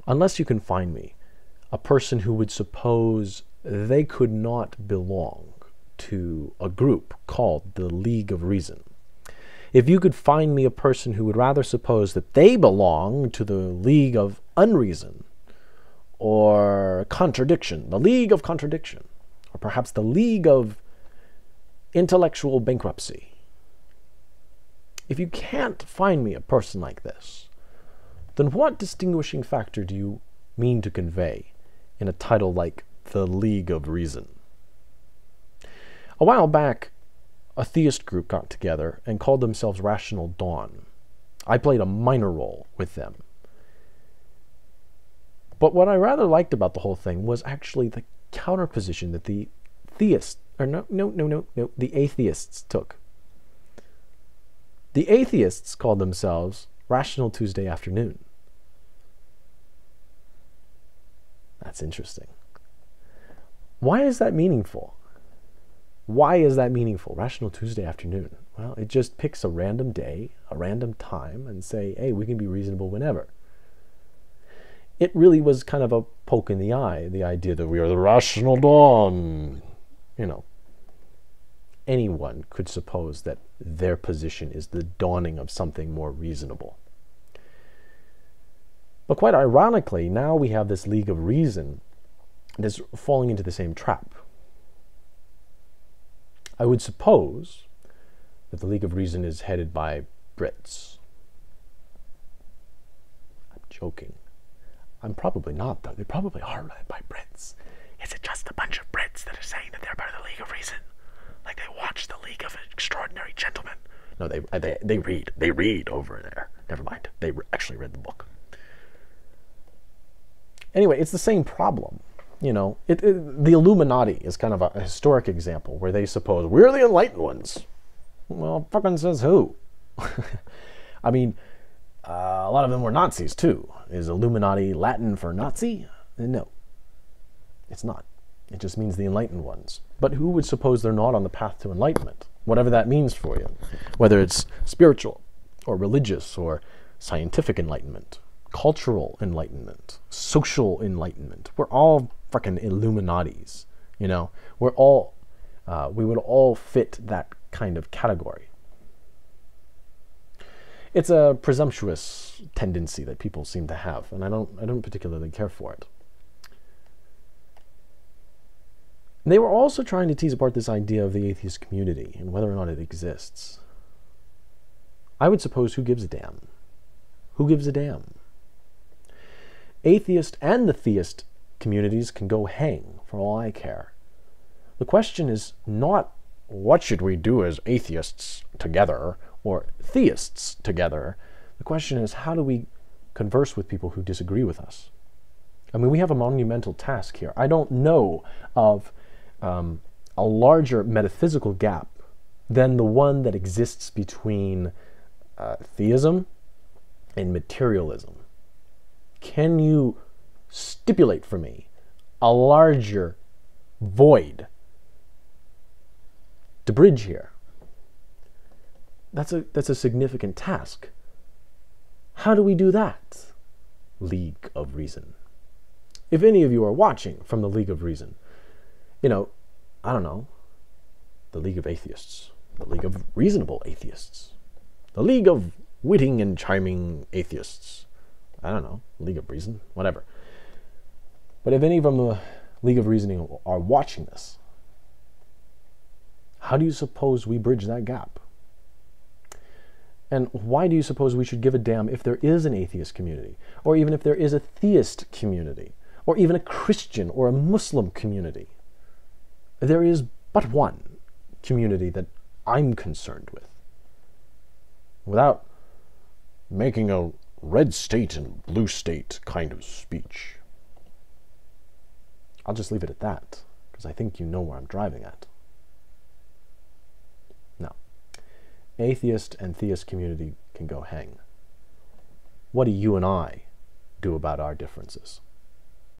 Unless you can find me a person who would suppose they could not belong to a group called the League of Reason. If you could find me a person who would rather suppose that they belong to the League of Unreason, or Contradiction, the League of Contradiction, or perhaps the League of Intellectual Bankruptcy. If you can't find me a person like this, then what distinguishing factor do you mean to convey in a title like the League of Reason? A while back, a theist group got together and called themselves Rational Dawn. I played a minor role with them. But what I rather liked about the whole thing was actually the counterposition that the atheists took. The atheists called themselves Rational Tuesday Afternoon. That's interesting. Why is that meaningful? Why is that meaningful? Rational Tuesday Afternoon. Well, it just picks a random day, a random time, and say, hey, we can be reasonable whenever. It really was kind of a poke in the eye, the idea that we are the Rational Dawn. You know, anyone could suppose that their position is the dawning of something more reasonable. But quite ironically, now we have this League of Reason that's falling into the same trap. I would suppose that the League of Reason is headed by Brits. I'm joking. I'm probably not, though. They probably are led by Brits. Is it just a bunch of Brits that are saying that they're part of the League of Reason? Like they watch the League of Extraordinary Gentlemen? No, they read. They read over there. Never mind. They actually read the book. Anyway, it's the same problem. You know, the Illuminati is kind of a historic example where they suppose we're the enlightened ones. Well, fucking says who? I mean, a lot of them were Nazis too. Is Illuminati Latin for Nazi? No, it's not. It just means the enlightened ones. But who would suppose they're not on the path to enlightenment? Whatever that means for you. Whether it's spiritual or religious or scientific enlightenment, cultural enlightenment, social enlightenment. We're all fucking Illuminatis, you know. We're all, we would all fit that kind of category. It's a presumptuous tendency that people seem to have, and I don't particularly care for it. They were also trying to tease apart this idea of the atheist community and whether or not it exists. I would suppose, who gives a damn? Who gives a damn? Atheist and the theist communities can go hang, for all I care. The question is not, what should we do as atheists together or theists together? The question is, how do we converse with people who disagree with us? I mean, we have a monumental task here. I don't know of a larger metaphysical gap than the one that exists between theism and materialism. Can you stipulate for me a larger void to bridge here? That's a significant task. How do we do that? League of Reason. If any of you are watching from the League of Reason, you know, I don't know, the League of Atheists, the League of Reasonable Atheists, the League of Witting and Charming Atheists, I don't know, League of Reason, whatever. But if any from the League of Reasoning are watching this, how do you suppose we bridge that gap? And why do you suppose we should give a damn if there is an atheist community, or even if there is a theist community, or even a Christian or a Muslim community? There is but one community that I'm concerned with. Without making a red state and blue state kind of speech, I'll just leave it at that, because I think you know where I'm driving at. No. Atheist and theist community can go hang. What do you and I do about our differences?